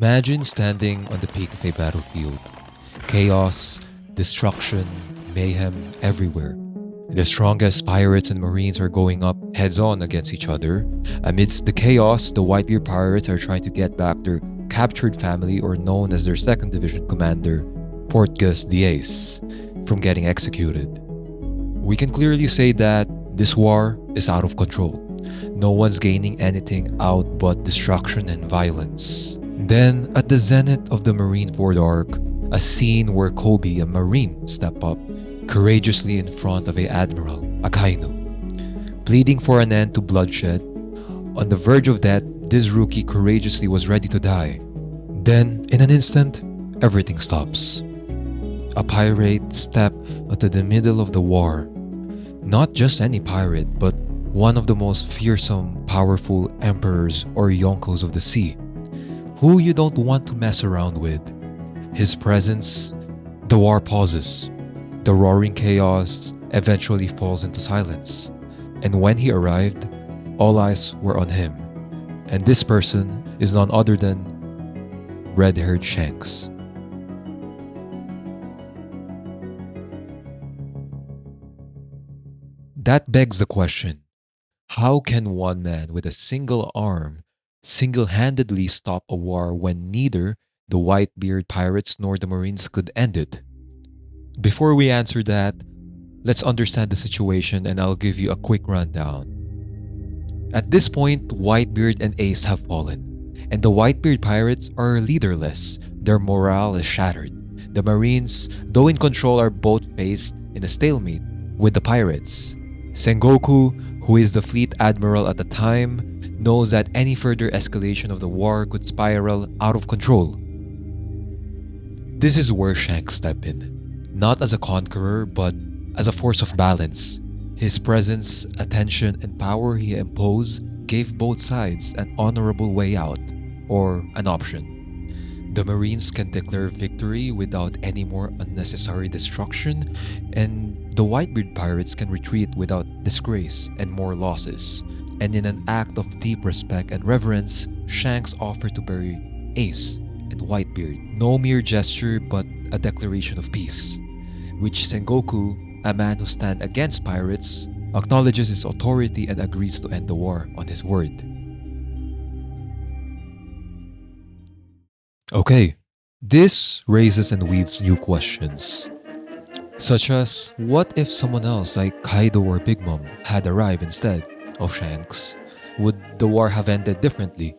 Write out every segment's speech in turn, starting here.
Imagine standing on the peak of a battlefield. Chaos, destruction, mayhem everywhere. The strongest pirates and marines are going up heads on against each other. Amidst the chaos, the Whitebeard pirates are trying to get back their captured family, or known as their 2nd Division commander, Portgas the Ace, from getting executed. We can clearly say that this war is out of control. No one's gaining anything out but destruction and violence. Then, at the zenith of the Marineford arc, a scene where Kobe, a marine, step up courageously in front of a admiral, Akainu. Pleading for an end to bloodshed, on the verge of death, this rookie courageously was ready to die. Then, in an instant, everything stops. A pirate stepped into the middle of the war. Not just any pirate, but one of the most fearsome, powerful emperors or yonkos of the sea, who you don't want to mess around with. His presence, the war pauses. The roaring chaos eventually falls into silence. And when he arrived, all eyes were on him. And this person is none other than red-haired Shanks. That begs the question, how can one man with a single arm single-handedly stop a war when neither the Whitebeard pirates nor the Marines could end it? Before we answer that, let's understand the situation and I'll give you a quick rundown. At this point, Whitebeard and Ace have fallen, and the Whitebeard pirates are leaderless. Their morale is shattered. The Marines, though in control, are both faced in a stalemate with the pirates. Sengoku, who is the fleet admiral at the time, knows that any further escalation of the war could spiral out of control. This is where Shanks stepped in. Not as a conqueror, but as a force of balance. His presence, attention, and power he imposed gave both sides an honorable way out, or an option. The Marines can declare victory without any more unnecessary destruction, and the Whitebeard pirates can retreat without disgrace and more losses. And in an act of deep respect and reverence, Shanks offered to bury Ace and Whitebeard. No mere gesture, but a declaration of peace, which Sengoku, a man who stands against pirates, acknowledges his authority and agrees to end the war on his word. Okay, this raises and weaves new questions, such as what if someone else like Kaido or Big Mom had arrived instead of Shanks? Would the war have ended differently?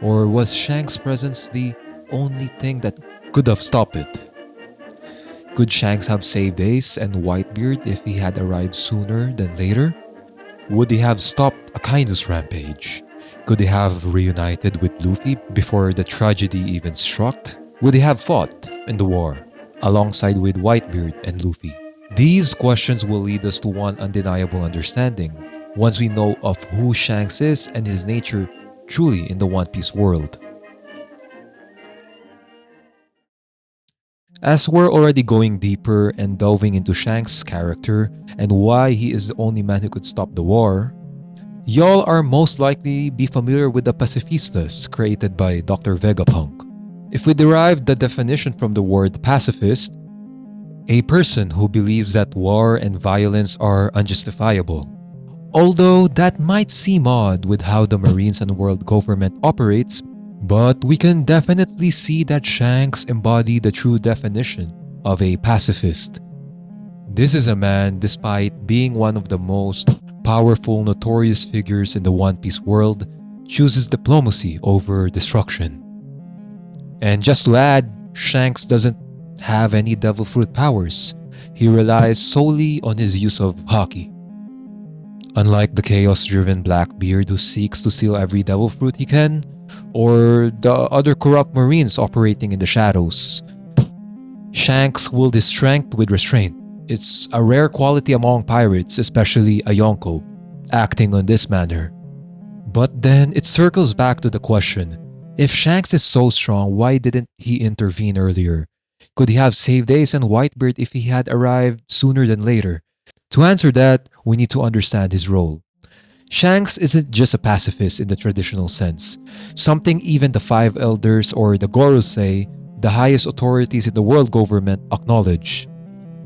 Or was Shanks' presence the only thing that could have stopped it? Could Shanks have saved Ace and Whitebeard if he had arrived sooner than later? Would he have stopped Akainu's rampage? Could he have reunited with Luffy before the tragedy even struck? Would he have fought in the war alongside with Whitebeard and Luffy? These questions will lead us to one undeniable understanding once we know of who Shanks is and his nature truly in the One Piece world. As we're already going deeper and delving into Shanks' character and why he is the only man who could stop the war, y'all are most likely be familiar with the Pacifistas created by Dr. Vegapunk. If we derive the definition from the word pacifist, a person who believes that war and violence are unjustifiable. Although that might seem odd with how the Marines and world government operates, but we can definitely see that Shanks embodied the true definition of a pacifist. This is a man, despite being one of the most powerful, notorious figures in the One Piece world, chooses diplomacy over destruction. And just to add, Shanks doesn't have any devil fruit powers. He relies solely on his use of haki. Unlike the chaos-driven Blackbeard who seeks to steal every devil fruit he can, or the other corrupt Marines operating in the shadows, Shanks wields his strength with restraint. It's a rare quality among pirates, especially a Yonko, acting on this manner. But then it circles back to the question, if Shanks is so strong, why didn't he intervene earlier? Could he have saved Ace and Whitebeard if he had arrived sooner than later? To answer that, we need to understand his role. Shanks isn't just a pacifist in the traditional sense, something even the Five Elders or the Gorosei, the highest authorities in the world government, acknowledge.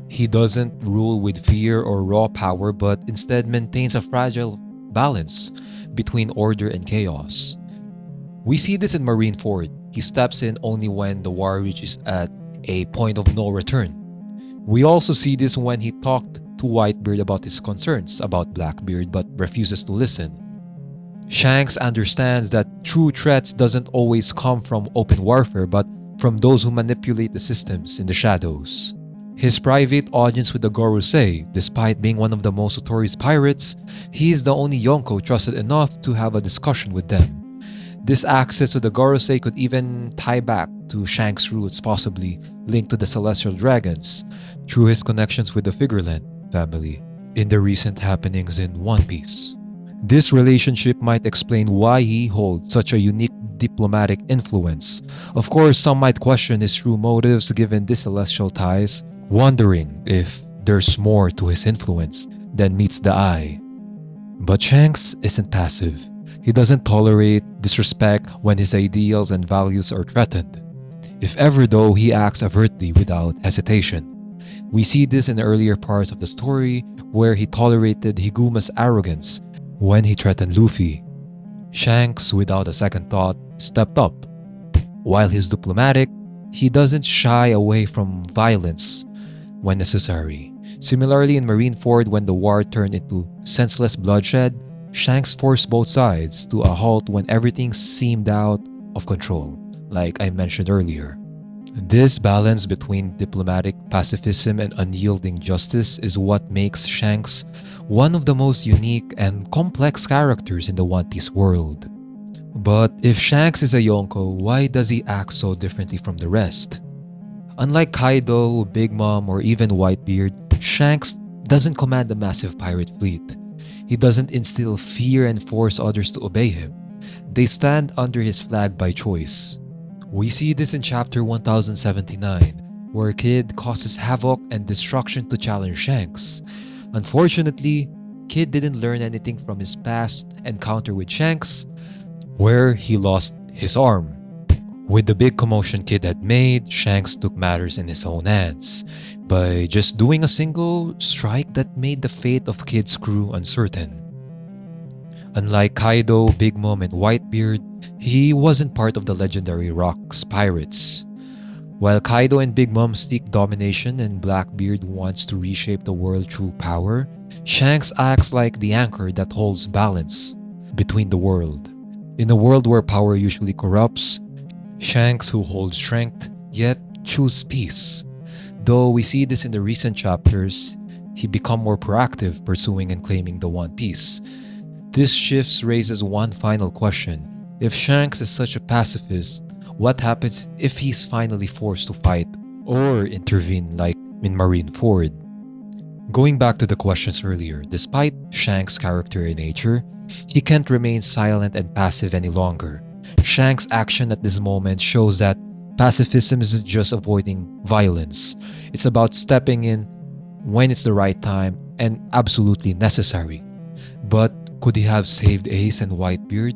He doesn't rule with fear or raw power, but instead maintains a fragile balance between order and chaos. We see this in Marineford. He steps in only when the war reaches at a point of no return. We also see this when he talked to Whitebeard about his concerns about Blackbeard but refuses to listen. Shanks understands that true threats doesn't always come from open warfare but from those who manipulate the systems in the shadows. His private audience with the Gorosei, despite being one of the most notorious pirates, he is the only Yonko trusted enough to have a discussion with them. This access to the Gorosei could even tie back to Shanks' roots, possibly linked to the Celestial Dragons, through his connections with the Figureland family in the recent happenings in One Piece. This relationship might explain why he holds such a unique diplomatic influence. Of course, some might question his true motives given these celestial ties, wondering if there's more to his influence than meets the eye. But Shanks isn't passive. He doesn't tolerate disrespect when his ideals and values are threatened. If ever though, he acts overtly without hesitation. We see this in the earlier parts of the story where he tolerated Higuma's arrogance when he threatened Luffy. Shanks, without a second thought, stepped up. While he's diplomatic, he doesn't shy away from violence when necessary. Similarly, in Marineford, when the war turned into senseless bloodshed, Shanks forced both sides to a halt when everything seemed out of control, like I mentioned earlier. This balance between diplomatic pacifism and unyielding justice is what makes Shanks one of the most unique and complex characters in the One Piece world. But if Shanks is a Yonko, why does he act so differently from the rest? Unlike Kaido, Big Mom, or even Whitebeard, Shanks doesn't command a massive pirate fleet. He doesn't instill fear and force others to obey him. They stand under his flag by choice. We see this in chapter 1079, where Kid causes havoc and destruction to challenge Shanks. Unfortunately, Kid didn't learn anything from his past encounter with Shanks, where he lost his arm. With the big commotion Kid had made, Shanks took matters in his own hands by just doing a single strike that made the fate of Kid's crew uncertain. Unlike Kaido, Big Mom, and Whitebeard, he wasn't part of the legendary Rocks pirates. While Kaido and Big Mom seek domination and Blackbeard wants to reshape the world through power, Shanks acts like the anchor that holds balance between the world. In a world where power usually corrupts, Shanks, who holds strength, yet choose peace. Though we see this in the recent chapters, he become more proactive pursuing and claiming the One Piece. This shift raises one final question. If Shanks is such a pacifist, what happens if he's finally forced to fight or intervene like in Marineford? Going back to the questions earlier, despite Shanks' character and nature, he can't remain silent and passive any longer. Shanks' action at this moment shows that pacifism isn't just avoiding violence. It's about stepping in when it's the right time and absolutely necessary. But could he have saved Ace and Whitebeard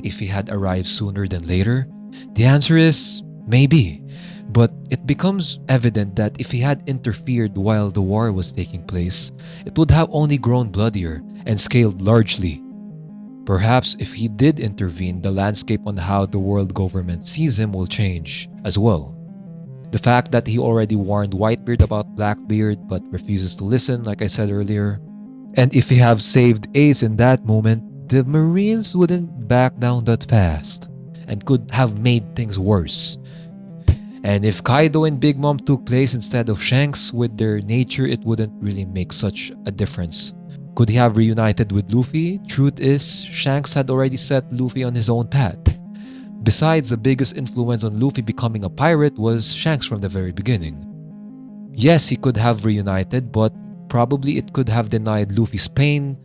if he had arrived sooner than later? The answer is maybe. But it becomes evident that if he had interfered while the war was taking place, it would have only grown bloodier and scaled largely. Perhaps if he did intervene, the landscape on how the world government sees him will change as well. The fact that he already warned Whitebeard about Blackbeard but refuses to listen, like I said earlier. And if he have saved Ace in that moment, the Marines wouldn't back down that fast and could have made things worse. And if Kaido and Big Mom took place instead of Shanks, with their nature, it wouldn't really make such a difference. Could he have reunited with Luffy? Truth is, Shanks had already set Luffy on his own path. Besides, the biggest influence on Luffy becoming a pirate was Shanks from the very beginning. Yes, he could have reunited, but probably it could have denied Luffy's pain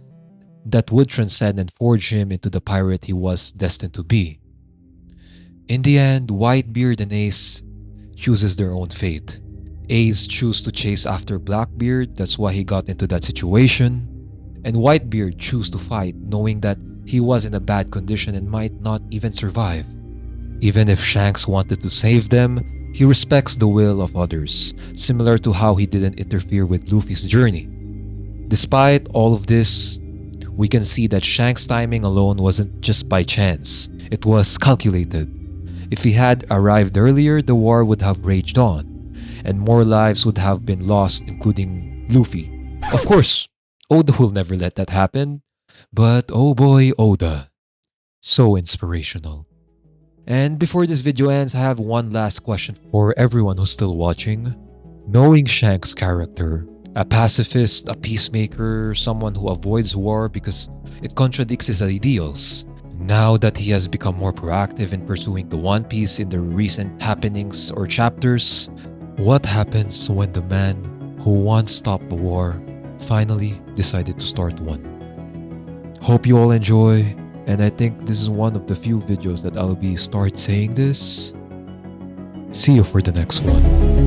that would transcend and forge him into the pirate he was destined to be. In the end, Whitebeard and Ace chooses their own fate. Ace chose to chase after Blackbeard, that's why he got into that situation. and Whitebeard choose to fight knowing that he was in a bad condition and might not even survive. Even if Shanks wanted to save them, he respects the will of others, similar to how he didn't interfere with Luffy's journey. Despite all of this, we can see that Shanks' timing alone wasn't just by chance, it was calculated. If he had arrived earlier, the war would have raged on, and more lives would have been lost, including Luffy. Of course, Oda will never let that happen, but oh boy, Oda. So inspirational. And before this video ends, I have one last question for everyone who's still watching. Knowing Shanks' character, a pacifist, a peacemaker, someone who avoids war because it contradicts his ideals, now that he has become more proactive in pursuing the One Piece in the recent happenings or chapters, what happens when the man who once stopped the war finally decided to start one? Hope you all enjoy. And I think this is one of the few videos that I'll be start saying this. See you for the next one.